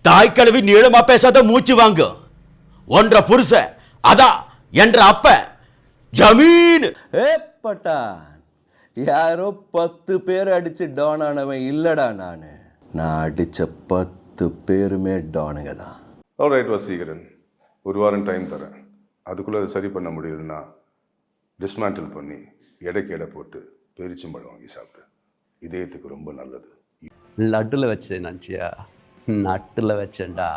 தாய் கழுவி நீளமா பேசாத மூச்சு வாங்க. ஒன்ற புருஷன் அதான் என்ற அப்ப ஜமீன். பட்டான் யாரோ 10 பேர் அடிச்சு டான் ஆனவன் இல்லடா நான் அடிச்ச 10 பேருமே டானுங்க தான். ஆல்ரைட் வசீகரன், ஒரு வாரம் டைம் தரேன். அதுக்குள்ளே அதை சரி பண்ண முடியுதுன்னா டிஸ்மேண்டில் பண்ணி எடைக்கு எடை போட்டு பெரிச்சம்பழம் வாங்கி சாப்பிட்டு இதயத்துக்கு ரொம்ப நல்லது. லட்டுல வச்சேன் நினச்சியா, நட்டுல வச்சேன்டா.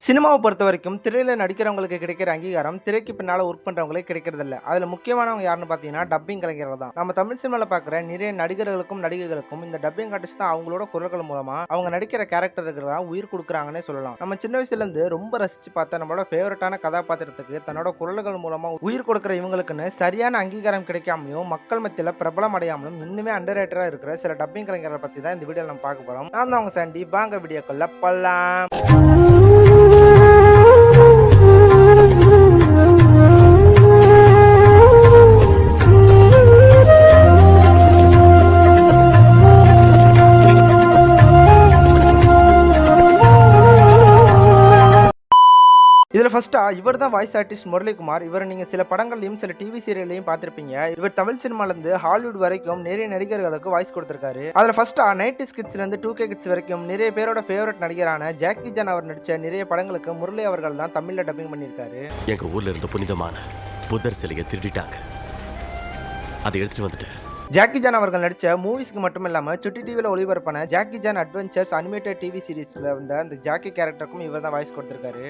சினிமாவை பொறுத்த வரைக்கும் திரையில் நடிக்கிறவங்களுக்கு கிடைக்கிற அங்கீகாரம் திரைக்கு பின்னால் ஒர்க் பண்ணுறவங்களுக்கு கிடைக்கிறதில்ல. அதில் முக்கியமானவங்க யாருன்னு பார்த்தீங்கன்னா டப்பிங் கலைஞர்கள் தான். நம்ம தமிழ் சினிமாவில் பார்க்குற நிறைய நடிகர்களுக்கும் நடிகைகளுக்கும் இந்த டப்பிங் ஆர்டிஸ்ட் தான் அவங்களோட குரல்கள் மூலமாக அவங்க நடிக்கிற கேரக்டருக்கு தான் உயிர் கொடுக்குறாங்கன்னே சொல்லலாம். நம்ம சின்ன வயசுலேருந்து ரொம்ப ரசித்து பார்த்த நம்மளோட ஃபேவரட்டான கதாபாத்திரத்துக்கு தன்னோட குரல்கள் மூலமாக உயிர் கொடுக்குற இவங்களுக்குன்னு சரியான அங்கீகாரம் கிடைக்காமலும் மக்கள் மத்தியில் பிரபலம் அடையாமலும் இன்னுமே அண்டர் ரேட்டராக இருக்கிற சில டப்பிங் கலைஞர்களை பற்றி தான் இந்த வீடியோவில் நம்ம பார்க்க போகிறோம். நான் தான் அவங்க சாண்டி, வாங்க வீடியோக்குள்ள போலாம். இதில் ஃபர்ஸ்டா இவர் தான் வாய்ஸ் ஆர்டிஸ்ட் முரளிகுமார். இவர் நீங்கள் சில படங்கள்லையும் சில டிவி சீரியல்லையும் பார்த்துருப்பீங்க. இவர் தமிழ் சினிமாலேருந்து ஹாலிவுட் வரைக்கும் நிறைய நடிகர்களுக்கு வாய்ஸ் கொடுத்துருக்காரு. அதில் ஃபர்ஸ்டா 90s கிட்ஸ்லேருந்து 2K கிட்ஸ் வரைக்கும் நிறைய பேரோட ஃபேவரட் நடிகரான ஜாக்கி ஜான் அவர் நடித்த நிறைய படங்களுக்கு முரளி அவர்கள் தான் தமிழில் டப்பிங் பண்ணியிருக்காரு. எங்கள் ஊரில் இருந்த புனிதமான புத்தர் சிலையை திருடிட்டாங்க, அதை எடுத்துட்டு வந்துட்டேன். ஜாக்கி ஜான் அவர்கள் நடித்த மூவிஸ்க்கு மட்டும் இல்லாமல் சுட்டி டிவியில் ஒளிபரப்பான Jackie Chan adventures animated TV சீரிஸில் வந்த அந்த ஜாக்கி கேரக்டருக்கும் இவர் தான் வாய்ஸ் கொடுத்துருக்காரு.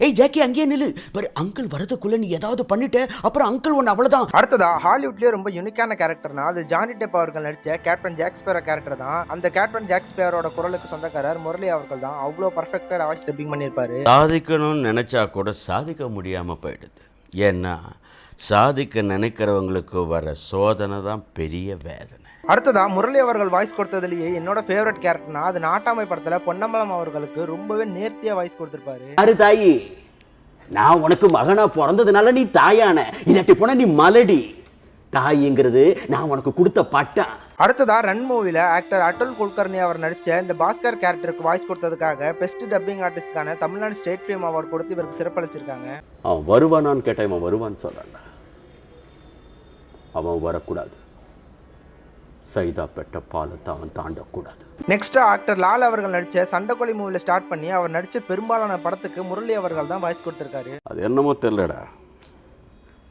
ஏய் ஜாக்கி, அங்கேயே நில்லு. பாரு, அங்கிள் வரதுக்குள்ள நீ ஏதாவது பண்ணிட்ட அப்புறம் அங்கிள் ஒன்று அவ்வளோதான். அடுத்ததா ஹாலிவுட்லேயே ரொம்ப யூனிக்கான கேரக்டர்னா அது ஜானி டெப் அவர்கள் நடித்த கேப்டன் ஜாக் ஸ்பேரோ கேரக்டர் தான். அந்த கேப்டன் ஜாக் ஸ்பேரோட குரலுக்கு சொந்தக்காரர் முரளி அவர்கள் தான். அவ்வளோ பர்ஃபெக்டாக வாய்ஸ் டப்பிங் பண்ணியிருப்பாரு. சாதிக்கணும்னு நினைச்சா கூட சாதிக்க முடியாமல் போயிடுது. ஏன்னா சாதிக்க நினைக்கிறவங்களுக்கு வர சோதனை தான் பெரிய வேதனை. அடுத்ததா முரளி அவர்கள் வாய்ஸ் கொடுத்ததுலேயே என்னோட ஃபேவரட் கேரக்டர்னா அது நாட்டாமை படத்தில் பொன்னம்பலம் அவர்களுக்கு ரொம்பவே நேர்த்தியாக வாய்ஸ் கொடுத்துருப்பாரு. அரு தாயி, நான் உனக்கு மகனா பிறந்ததுனால நீ தாயான, இல்லாட்டி போன நீ மலடி. தாயிங்கிறது நான் உனக்கு கொடுத்த பட்டா. அடுத்ததா ரன் மூவில ஆக்டர் அட்டுல் குல்கர்னி அவர் நடிச்ச இந்த பாஸ்கர் கேரக்டருக்கு வாய்ஸ் கொடுத்ததுக்காக பெஸ்ட் டப்பிங் ஆர்டிஸ்டுக்கான தமிழ்நாடு ஸ்டேட் ஃபிலிம் அவார்டு கொடுத்து இவருக்கு சிறப்பளிச்சிருக்காங்க. அவன் வருவானான்னு கேட்டேன், அவன் வருவான்னு சொல்றான்டா. அவன் வரக்கூடாது. சைதா பெட்ட பாலத்தை அவன் தாண்டக்கூடாது. நெக்ஸ்ட் ஆக்டர் லால் அவர்கள் நடிச்ச சண்டைக்கோழி மூவில ஸ்டார்ட் பண்ணி அவர் நடிச்ச பெரும்பாலான படத்துக்கு முரளி அவர்கள் தான் வாய்ஸ் கொடுத்திருக்காரு. அது என்னமோ தெரியலடா,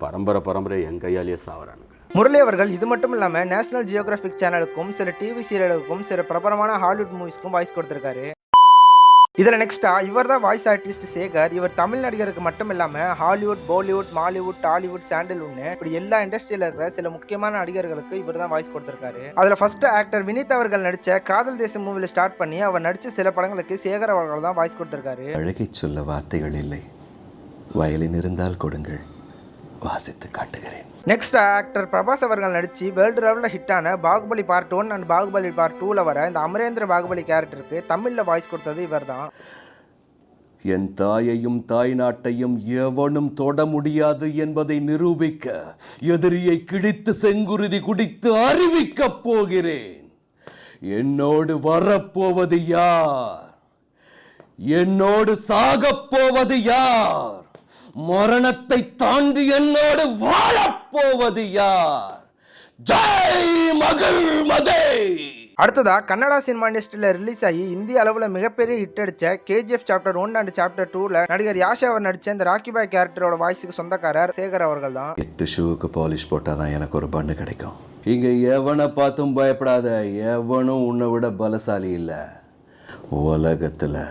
பரம்பரை என் கையாலேயே சாவறானுங்க. முரளி அவர்கள் இது மட்டும் இல்லாமல் நேஷனல் ஜியோகிராஃபிக் சேனலுக்கும் சில டிவி சீரியலுக்கும் சில பிரபலமான ஹாலிவுட் மூவிஸ்க்கும் வாய்ஸ் கொடுத்திருக்காரு. இதில் நெக்ஸ்டா இவர் தான் வாய்ஸ் ஆர்டிஸ்ட் சேகர். இவர் தமிழ் நடிகருக்கு மட்டும் இல்லாமல் ஹாலிவுட், பாலிவுட், மாலிவுட், டாலிவுட், சாண்டில்வுட்னு இப்படி எல்லா இண்டஸ்ட்ரியில் இருக்கிற சில முக்கியமான நடிகர்களுக்கு இவர் தான் வாய்ஸ் கொடுத்திருக்காரு. அதில் ஃபர்ஸ்ட் ஆக்டர் வினித் அவர்கள் நடித்த காதல் தேசம் மூவில ஸ்டார்ட் பண்ணி அவர் நடித்த சில படங்களுக்கு சேகர் அவர்கள் தான் வாய்ஸ் கொடுத்திருக்காரு. அழகை சொல்ல வார்த்தைகள் இல்லை, வயலின் இருந்தால் கொடுங்கள், வாசித்து காட்டுகிறேன். நெக்ஸ்ட் ஆக்டர் பிரபாஸ் அவர்கள் நடிச்சு வேர்ல்டு லெவலில் ஹிட்டான Baahubali part 1 and Baahubali part 2ல வர இந்த அமரேந்திர பாகுபலி கேரக்டருக்கு தமிழில் வாய்ஸ் கொடுத்தது இவர் தான். என் தாயையும் தாய் நாட்டையும் எவனும் தொட முடியாது என்பதை நிரூபிக்க எதிரியை கிழித்து செங்குருதி குடித்து அறிவிக்கப் போகிறேன். என்னோடு வரப்போவது யார்? என்னோடு சாகப் போவது யார்? மரணத்தை தாண்டி என்னோடு வாழப்போவது யார்? ஜெய் மகள் மதே. அடுத்ததா கன்னடா சினிமா இண்டஸ்ட்ரியில் ரிலீஸ் ஆகி இந்திய அளவில் மிகப்பெரிய ஹிட் அடிச்ச KGF சாப்டர் 1 அண்ட் சாப்டர் 2ல நடிகர் யாஷா அவர் நடிச்ச இந்த ராக்கி பாய் கேரக்டரோட வாய்ஸுக்கு சொந்தக்காரர் சேகர் அவர்கள் தான். 8 ஷூவுக்கு பாலிஷ் போட்டாதான் எனக்கு ஒரு பண்ணு கிடைக்கும். இங்க எவனை பார்த்தும் பயப்படாத, எவனும் உன்னை விட பலசாலி இல்லை. உலகத்துல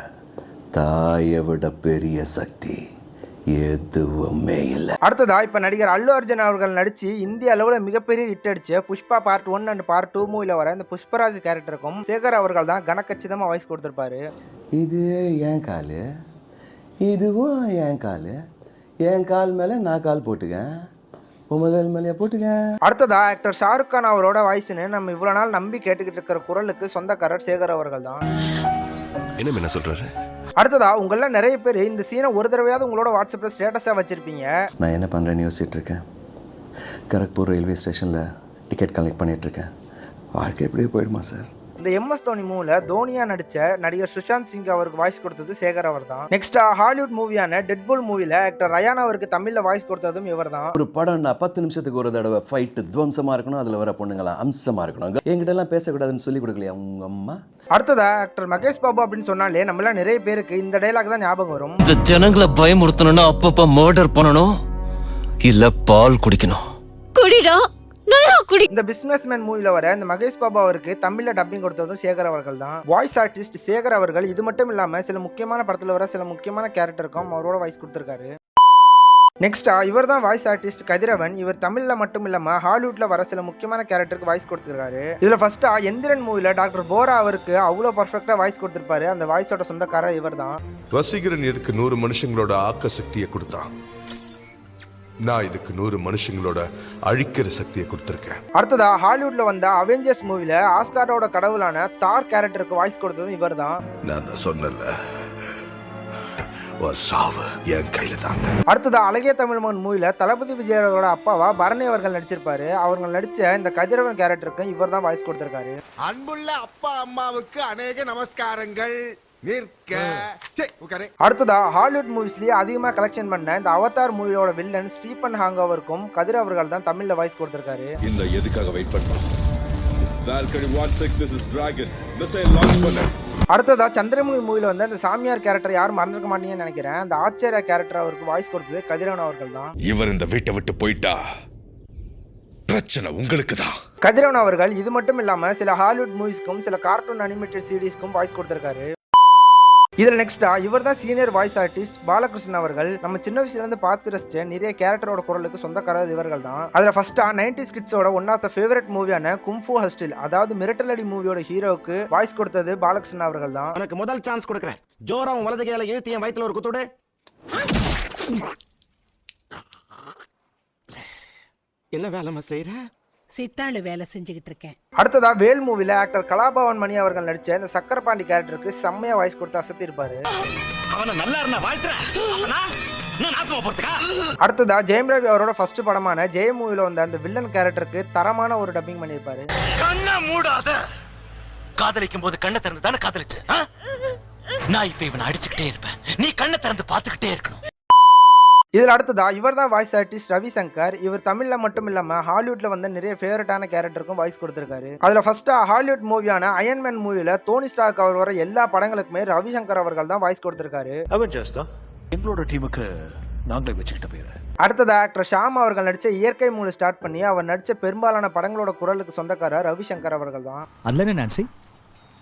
தாயை விட பெரிய சக்தி எதுவுமே இல்லை. அடுத்ததா இப்ப நடிகர் அல்லு அர்ஜுன் அவர்கள் நடிச்சு இந்திய அளவில் மிகப்பெரிய ஹிட் அடிச்ச புஷ்பா பார்ட் 1 அண்ட் பார்ட் 2 மூவில வர இந்த புஷ்பராஜ் கேரக்டருக்கும் சேகர் அவர்கள் தான் கனக்கச்சிதமா வாய்ஸ் கொடுத்திருப்பாரு. இது என் காலு, இதுவும் என் காலு, என் கால் மேல நான் கால் போட்டுக்கேன், உமகள் மேலேயே போட்டுக்கேன். அடுத்ததா ஆக்டர் ஷாருக் கான் அவரோட வாய்ஸ்னு நம்ம இவ்வளவு நாள் நம்பி கேட்டுக்கிட்டு இருக்கிற குரலுக்கு சொந்தக்காரர் சேகர் அவர்கள் தான். என்ன சொல்றாரு? அடுத்ததா உங்கள நிறைய பேர் இந்த சீனை ஒரு தடவையாவது உங்களோட வாட்ஸ்அப்ல ஸ்டேட்டஸா வச்சிருப்பீங்க. நான் என்ன பண்ணுறேன்னு யோசிச்சுட்டு இருக்கேன். கரக்பூர் ரயில்வே ஸ்டேஷனில் டிக்கெட் கலெக்ட் பண்ணிகிட்ருக்கேன். வாழ்க்கை எப்படியே போயிடுமா சார்? இந்த MS தோனி மூவில தோனியா நடிச்ச நடிகர் சுஷாந்த் சிங் அவருக்கு வாய்ஸ் கொடுத்தது சேகர் அவர் தான். நெக்ஸ்ட் ஹாலிவுட் மூவியான டெட்பூல் மூவில ஆக்டர் ரயான் அவருக்கு தமிழ்ல வாய்ஸ் கொடுத்ததும் இவர் தான். ஒரு படம்னா 10 நிமிஷத்துக்கு ஒரு தடவை ஃபைட் துவம்சமா இருக்கணும், அதுல வர பொண்ணுங்களாம் அம்சமா இருக்கணும். என்கிட்ட எல்லாம் பேசக்கூடாதுன்னு சொல்லி கொடுக்கலையா உங்க அம்மா? அடுத்ததா ஆக்டர் மகேஷ் பாபு அப்படின்னு சொன்னாலே நம்மள நிறைய பேருக்கு இந்த டைலாக் தான் ஞாபகம் வரும். இந்த ஜனங்களை பயமுறுத்தணும்னா அப்பப்ப மர்டர் பண்ணணும், இல்ல பால் குடிக்கணும். குடிடா நல்லா குடி. இந்த பிசினஸ்மேன் மூவில வர இந்த மகேஷ் பாபு அவருக்கு தமிழ்ல டப்பிங் கொடுத்ததும் சேகர் அவர்கள் தான். வாய்ஸ் ஆர்டிஸ்ட் சேகர் அவர்கள் இது மட்டும் இல்லாம சில முக்கியமான படத்துல வர சில முக்கியமான கேரக்டருக்கும் அவரோட வாய்ஸ் கொடுத்திருக்காரு. நெக்ஸ்ட் இவர் தான் வாய்ஸ் ஆர்டிஸ்ட் கதிரவன். இவர் தமிழ்ல மட்டும் இல்லாம ஹாலிவுட்ல வர சில முக்கியமான கேரக்டருக்கு வாய்ஸ் கொடுத்திருக்காரு. இதுல ஃபர்ஸ்ட் எந்திரன் மூவில டாக்டர் போரா அவருக்கு அவ்வளவு பர்ஃபெக்ட்டா வாய்ஸ் கொடுத்திருப்பாரு. அந்த வாய்ஸோட சொந்தக்காரர் இவர் தான். வசீகரன் இதுக்கு 100 மனுஷங்களோட ஆக்க சக்தியை கொடுத்தான், நான் இதுக்கு 100 மனுஷங்களோட அழிக்கிற சக்தியை கொடுத்திருக்கேன். அடுத்ததா ஹாலிவுட்ல வந்த அவெஞ்சர்ஸ் மூவில ஆஸ்காரோட கடவுளான தார் கேரக்டருக்கு வாய்ஸ் கொடுத்ததும் இவர் தான். நான் சொன்னல சாவு என் கையில தான். அடுத்ததா அழகிய தமிழ்மகன் மூவில தளபதி விஜயோட அப்பாவா பரணி அவர்கள் நடிச்சிருப்பாரு. அவர்கள் நடிச்ச இந்த கதிரவன் கேரக்டருக்கு இவர் தான் வாய்ஸ் கொடுத்திருக்காரு. அன்புள்ள அப்பா அம்மாவுக்கு அநேக நமஸ்காரங்கள். அடுத்ததா ஹாலிவுட் மூவிஸ்லயே அதிகமா கலெக்ஷன் பண்ண இந்த அவதார் மூவியோட வில்லன் ஸ்டீபன் ஹாங் அவருக்கும் கதிர் அவர்கள் தான் தமிழ்ல வாய்ஸ் கொடுத்திருக்காரு. இந்த எதுக்காக வெயிட் பண்றோம்? Valkyrie 16, this is Dragon. Missile launch பண்ணு. அடுத்ததா சந்திரமுகி மூவில வந்து அந்த சாமியார் கேரக்டர் யாரும் மறந்துருக்க மாட்டீங்கன்னு நினைக்கிறேன். அந்த ஆச்சரிய கேரக்டர் அவருக்கு வாய்ஸ் கொடுத்தது கதிரவன் அவர்கள் தான். இவர் இந்த வீட்டை விட்டு போயிட்டா பிரச்சனை உங்களுக்கு தான். கதிரவன் அவர்கள் இது மட்டும் இல்லாம சில ஹாலிவுட் மூவிஸ்க்கும் சில கார்ட்டூன் அனிமேட்டட் சீரிஸ்க்கும் வாய்ஸ் கொடுத்திருக்காரு. இதுல நெக்ஸ்டா இவர் தான் சீனியர் வாய்ஸ் ஆர்டிஸ்ட் பாலகிருஷ்ணன் அவர்கள். நம்ம சின்ன வயசுல இருந்து பார்த்து ரசிச்ச நிறைய கேரக்டரோட குரலுக்கு சொந்தக்காரர் இவர்கள் தான். அதுல ஃபர்ஸ்டா 90s கிட்ஸோட ஒன் ஆஃப் த ஃபேவரட் மூவியான கும்ஃபு ஹஸ்டில், அதாவது மிரட்டலடி மூவியோட ஹீரோவுக்கு வாய்ஸ் கொடுத்தது பாலகிருஷ்ணன் அவர்கள் தான். உனக்கு முதல் சான்ஸ் கொடுக்கிறேன். ஜோரா வலது கையில இழுத்து என் வயித்துல ஒரு குத்துடு. என்ன வேலைமா செய்யற? சித்தாளு வேலை செஞ்சுக்கிட்டு இருக்கேன். அடுத்ததா வேல் மூவில ஆக்டர் கலாபவன் மணி அவர்கள் நடிச்ச இந்த சக்கரபாண்டி கேரக்டருக்கு செம்மையா வாய்ஸ் கொடுத்து அசத்தி இருப்பாரு. அடுத்ததா ஜெயம் ரவி அவரோட ஃபர்ஸ்ட் படமான ஜெயம் மூவில வந்த அந்த வில்லன் கேரக்டருக்கு தரமான ஒரு டப்பிங் பண்ணியிருப்பாரு. கண்ணை மூடாத. காதலிக்கும் போது கண்ணை திறந்து தானே காதலிச்சு. நான் இப்ப இவனை அடிச்சுக்கிட்டே இருப்பேன், நீ கண்ணை திறந்து பார்த்துக்கிட்டே இருக்கணும். இதில் அடுத்ததா இவர் தான் வாய்ஸ் ஆர்டிஸ்ட் ரவிசங்கர். இவர் தமிழ்ல மட்டும் இல்லாம ஹாலிவுட்ல வந்து நிறைய ஃபேவரட்டான கேரக்டருக்கும் வாய்ஸ் கொடுத்திருக்காரு. அதுல ஃபர்ஸ்டா ஹாலிவுட் மூவியான அயன்மேன் மூவில டோனி ஸ்டார்க் அவர் வர எல்லா படங்களுக்குமே ரவிசங்கர் அவர்கள் தான் வாய்ஸ் கொடுத்திருக்காரு. எங்களோட டீமுக்கு நாங்களே வச்சுக்கிட்ட பேரு. அடுத்ததா ஆக்டர் ஷாம் அவர்கள் நடிச்ச இயற்கை மூவி ஸ்டார்ட் பண்ணி அவர் நடிச்ச பெரும்பாலான படங்களோட குரலுக்கு சொந்தக்காரர் ரவிசங்கர் அவர்கள் தான். அல்லனே நான்சி,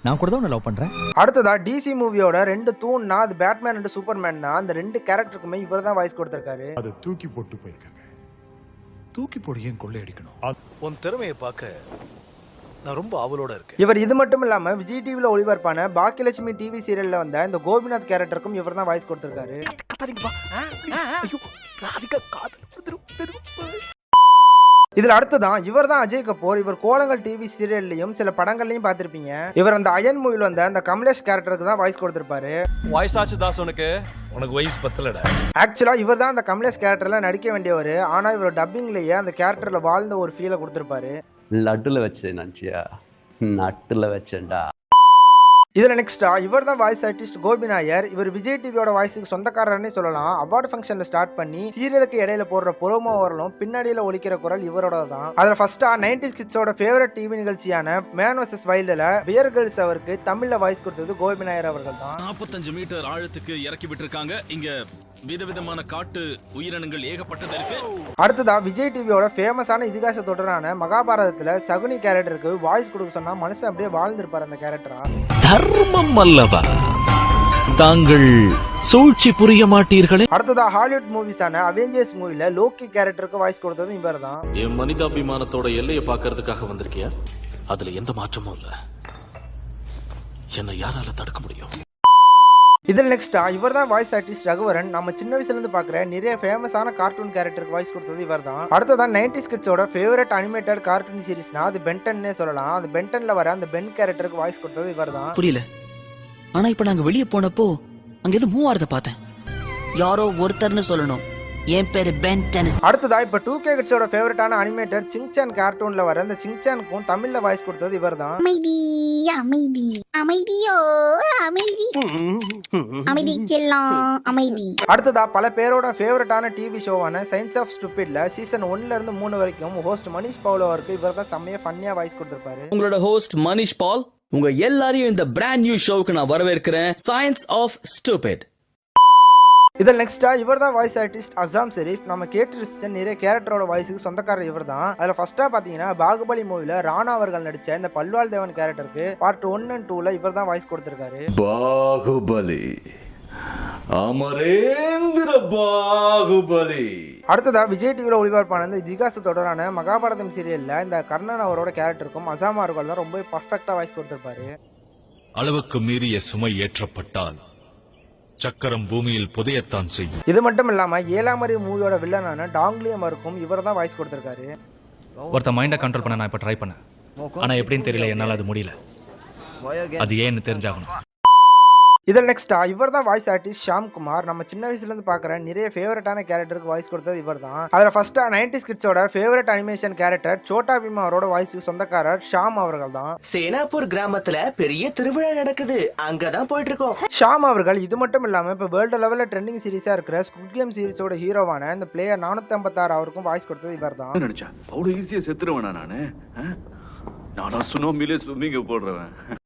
நான் கூட தான் உன்னை லவ் பண்றேன். அடுத்ததா டிசி மூவியோட 2 தூண்னா அது பேட்மேன் அண்ட் சூப்பர்மேன் தான். அந்த 2 கேரக்டருக்குமே இவர் தான் வாய்ஸ் கொடுத்திருக்காரு. அதை தூக்கி போட்டு போயிருக்காங்க. தூக்கி போடு, ஏன் கொள்ளை அடிக்கணும்? உன் திறமையை பார்க்க நான் ரொம்ப ஆவலோட இருக்கேன். இவர் இது மட்டும் இல்லாம விஜய் டிவில ஒளிபரப்பான பாக்கியலட்சுமி டிவி சீரியல்ல வந்த இந்த கோபிநாத் கேரக்டருக்கும் இவர் தான் வாய்ஸ் கொடுத்திருக்காரு. இதுல அடுத்ததான் இவர் தான் அஜய் கபூர். இவர் கோலங்கள் டிவி சீரியல்லையும் சில படங்கள்லயும் பார்த்திருப்பீங்க. இவர் அந்த அயன் மூவில வந்த அந்த கமலேஷ் கேரக்டருக்கு தான் வாய்ஸ் கொடுத்திருப்பாரு. வாய்ஸ் ஆச்சு தாஸ், உனக்கு வயசு பத்தலடா. ஆக்சுவலா இவர் தான் அந்த கமலேஷ் கேரக்டர்ல நடிக்க வேண்டியவர். ஆனா இவர் டப்பிங்லயே அந்த கேரக்டர்ல வாழ்ந்த ஒரு ஃபீலை கொடுத்திருப்பாரு. லட்டுல வச்சேன் நினச்சியா, நட்டுல வச்சேன்டா. இதுல நெக்ஸ்டா இவர் தான் வாய்ஸ் ஆர்டிஸ்ட் கோபி நாயர். இவர் விஜய் டிவியோட வாய்ஸுக்கு சொந்தக்காரர்னே சொல்லலாம். அவார்டு ஃபங்க்ஷன்ல ஸ்டார்ட் பண்ணி சீரியலுக்கு இடையில போடுற புரோமோ வரலும் பின்னாடியில ஒலிக்கிற குரல் இவரோட தான். அதுல ஃபர்ஸ்டா 90s கிட்ஸோட ஃபேவரட் டிவி நிகழ்ச்சியான மேன் வர்சஸ் வைல்டுல பியர் கேர்ள்ஸ் அவருக்கு தமிழ்ல வாய்ஸ் கொடுத்தது கோபி நாயர் அவர்கள் தான். 45 மீட்டர் ஆழத்துக்கு இறக்கி விட்டுருக்காங்க. இங்க விதவிதமான காட்டு உயிரினங்கள் ஏகப்பட்டது இருக்கு. அடுத்ததா விஜய் டிவியோட ஃபேமஸான இதிகாச தொடரான மகாபாரதத்துல சகுனி கேரக்டருக்கு வாய்ஸ் கொடுக்க சொன்னா மனுஷன் அப்படியே வாழ்ந்திருப்பாரு அந்த கேரக்டரா. தர்மம் அல்லவா, தாங்கள் சூழ்ச்சி புரிய மாட்டீர்களே. அடுத்ததா ஹாலிவுட் மூவிஸான அவெஞ்சர்ஸ் மூவில லோக்கி கேரக்டருக்கு வாய்ஸ் கொடுத்தது இவர் தான். என் மனிதாபிமானத்தோட எல்லையை பார்க்கறதுக்காக வந்திருக்கியா? அதுல எந்த மாற்றமும் இல்ல. என்னை யாரால தடுக்க முடியும்? இதில் நெக்ஸ்டா இவர் தான் வாய்ஸ் ஆர்டிஸ்ட் ரகுவரன். நம்ம சின்ன வயசுல இருந்து பாக்குற நிறைய ஃபேமஸான கார்ட்டூன் கேரக்டருக்கு வாய்ஸ் கொடுத்தது இவர் தான். அடுத்ததான் 90s கிட்ஸோட ஃபேவரட் அனிமேட்டட் கார்ட்டூன் சீரிஸ்னா அது பென்டன்னே சொல்லலாம். அது பென்டன்ல வர அந்த பென் கேரக்டருக்கு வாய்ஸ் கொடுத்தது இவர் தான். புரியல, ஆனா இப்ப நாங்க வெளியே போனப்போ அங்க எது மூவ் ஆறத பார்த்தேன். யாரோ ஒருத்தர்னு சொல்லணும், என் பேரு பென்டனிஸ். அடுத்ததா இப்போ 2K கிட்ஸோட ஃபேவரட்டான அனிமேட்டர் சிங்சான் கார்ட்டூன்ல வர அந்த சிங்சானுக்கும் தமிழ்ல வாய்ஸ் கொடுத்தது இவர்தான். அமைதி அமைதி அமைதியோ அமைதி அமைதிக்கெல்லாம் அமைதி. அடுத்ததா பல பேரோட ஃபேவரட்டான டிவி ஷோவான சயின்ஸ் ஆஃப் ஸ்டூபிட்ல சீசன் 1ல இருந்து 3 வரைக்கும் ஹோஸ்ட் மனிஷ் பவுலோவருக்கு இவர் தான் செம்மையா ஃபன்னியா வாய்ஸ் கொடுத்திருப்பாரு. உங்களோட ஹோஸ்ட் மனிஷ் பால். உங்க எல்லாரையும் இந்த பிராண்ட் நியூ ஷோவுக்கு நான் வரவேற்கிறேன். Science of stupid. இதில் நெக்ஸ்டா இவர் தான் வாய்ஸ் ஆர்டிஸ்ட் அசாம் ஷெரீப். நம்ம கேட்டு ரசிச்ச நிறைய கேரக்டரோட வாய்ஸுக்கு சொந்தக்காரர் இவர் தான். அதில் ஃபர்ஸ்டா பார்த்தீங்கன்னா பாகுபலி மூவில ராணா அவர்கள் நடிச்ச இந்த பல்வாள் தேவன் கேரக்டருக்கு பார்ட் 1 and 2ல இவர் தான் வாய்ஸ் கொடுத்திருக்காரு. பாகுபலி, அமரேந்திர பாகுபலி. அடுத்ததா விஜய் டிவியில் ஒளிபரப்பான இந்த இதிகாச தொடரான மகாபாரதம் சீரியல்ல இந்த கர்ணன் அவரோட கேரக்டருக்கும் அசாம் அவர்கள் தான் ரொம்ப பர்ஃபெக்டா வாய்ஸ் கொடுத்திருப்பாரு. அளவுக்கு மீறிய சுமை ஏற்றப்பட்டால் சக்கரம் பூமியில் புதையத்தான் செய்யும். இது மட்டும் இல்லாம 7ஆம் அறிவு மூவியோட வில்லனான டாங்லியமருக்கும் இவர் தான் வாய்ஸ் கொடுத்திருக்காரு. ஒருத்த மைண்டை கண்ட்ரோல் பண்ண நான் இப்போ ட்ரை பண்ணேன். ஆனால் எப்படின்னு தெரியல, என்னால் அது முடியல. அது ஏன்னு தெரிஞ்சாகணும். இதில் நெக்ஸ்டா இவர் தான் வாய்ஸ் ஆர்டிஸ்ட் ஷாம் குமார். நம்ம சின்ன வயசுல இருந்து பாக்குற நிறைய ஃபேவரட்டான கேரக்டருக்கு வாய்ஸ் கொடுத்தது இவர் தான். அதில் ஃபர்ஸ்டா 90s கிட்ஸோட favourite animation character Chota Bheema அவரோட வாய்ஸுக்கு சொந்தக்காரர் ஷாம் அவர்கள் தான். சேனாப்பூர் கிராமத்துல பெரிய திருவிழா நடக்குது, அங்கதான் போயிட்டு இருக்கோம். ஷாம் அவர்கள் இது மட்டும் இல்லாம இப்போ வேர்ல்டு லெவலில் ட்ரெண்டிங் சீரிஸா இருக்கிற ஸ்குட் கேம் சீரிஸோட ஹீரோவான இந்த பிளேயர் 456 அவருக்கும் வாய்ஸ் கொடுத்தது இவர் தான். நினைச்சா அவ்வளோ ஈஸியாக செத்துருவேனா நானா சுனாமிலே ஸ்விம்மிங்க போடுறேன்.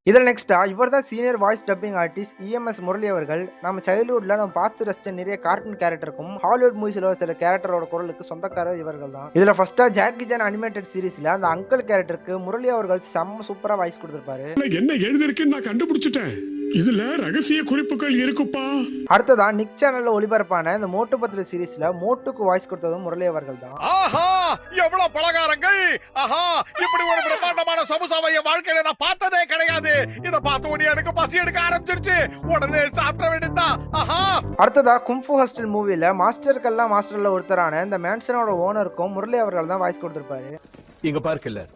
இதில் நெக்ஸ்டா இவர் தான் senior voice dubbing artist EMS Murali அவர்கள். நம்ம சைல்ட்ஹுட்ல நம்ம பார்த்து ரசிச்ச நிறைய கார்ட்டூன் கேரக்டருக்கும் ஹாலிவுட் மூவிஸ்ல சில கேரக்டரோட குரலுக்கு சொந்தக்காரர் இவர்கள் தான். இதுல ஃபர்ஸ்டா ஜாக்கி சான் அனிமேட்டட் சீரிஸ்ல அந்த அங்கிள் கேரக்டருக்கு முரளி அவர்கள் செம்ம சூப்பரா வாய்ஸ் கொடுத்திருப்பாரு. என்ன எழுதிருக்குன்னு நான் கண்டுபிடிச்சிட்டேன். இதுல ரகசிய குறிப்புகள் இருக்குப்பா. அடுத்ததா நிக் சேனல்ல ஒளிபரப்பான இந்த மோட்டு பத்திர சீரிஸ்ல மோட்டுக்கு வாய்ஸ் கொடுத்ததும் முரளி அவர்கள் தான். ஆஹா எவ்வளவு பலகாரங்கள்! ஆஹா இப்படி ஒரு பிரம்மாண்டமான சமோசாவை என் வாழ்க்கையில நான் பார்த்ததே கிடையாது. இத பார்த்த உடனே எனக்கு பசி எடுக்க ஆரம்பிச்சிருச்சு. உடனே சாப்பிட வேண்டியதுதான். ஆஹா. அடுத்ததா கும்ஃபு ஹாஸ்டல் மூவில மாஸ்டருக்கெல்லாம் மாஸ்டர்ல ஒருத்தரான இந்த மேன்ஷனோட ஓனருக்கும் முரளி அவர்கள் தான் வாய்ஸ் கொடுத்திருப்பாரு. இங்க பார்க்கல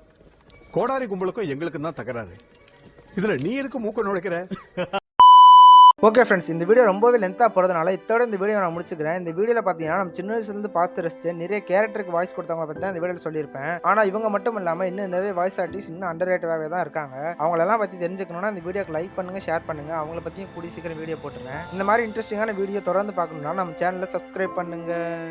கோடாரி கும்பலுக்கும் எங்களுக்கும் தான் தகராறு. இதுல நீ இருக்கு மூக்க நுழைக்கிற. ஓகே ஃப்ரெண்ட்ஸ், இந்த வீடியோ ரொம்பவே லென்த்தாக போகிறதுனால இதோட இந்த வீடியோ நான் முடிச்சுக்கிறேன். இந்த வீடியோவில் பார்த்தீங்கன்னா நம்ம சின்ன வயசுலேருந்து பார்த்து ரசிச்சு நிறைய கேரக்டருக்கு வாய்ஸ் கொடுத்தவங்க பற்றி தான் இந்த வீடியோவில் சொல்லியிருப்பேன். ஆனால் இவங்க மட்டும் இல்லாமல் இன்னும் நிறைய வாய்ஸ் ஆர்டிஸ்ட் இன்னும் அண்டர்ரேட்டடாகவே தான் இருக்காங்க. அவங்களெல்லாம் பற்றி தெரிஞ்சுக்கணும்னா இந்த வீடியோக்கு லைக் பண்ணுங்கள், ஷேர் பண்ணுங்கள். அவங்கள பற்றியும் கூடிய சீக்கிரம் வீடியோ போட்டுருவேன். இந்த மாதிரி இன்ட்ரெஸ்டிங்கான வீடியோ தொடர்ந்து பார்க்கணும்னா நம்ம சேனலை சப்ஸ்கிரைப் பண்ணுங்கள்.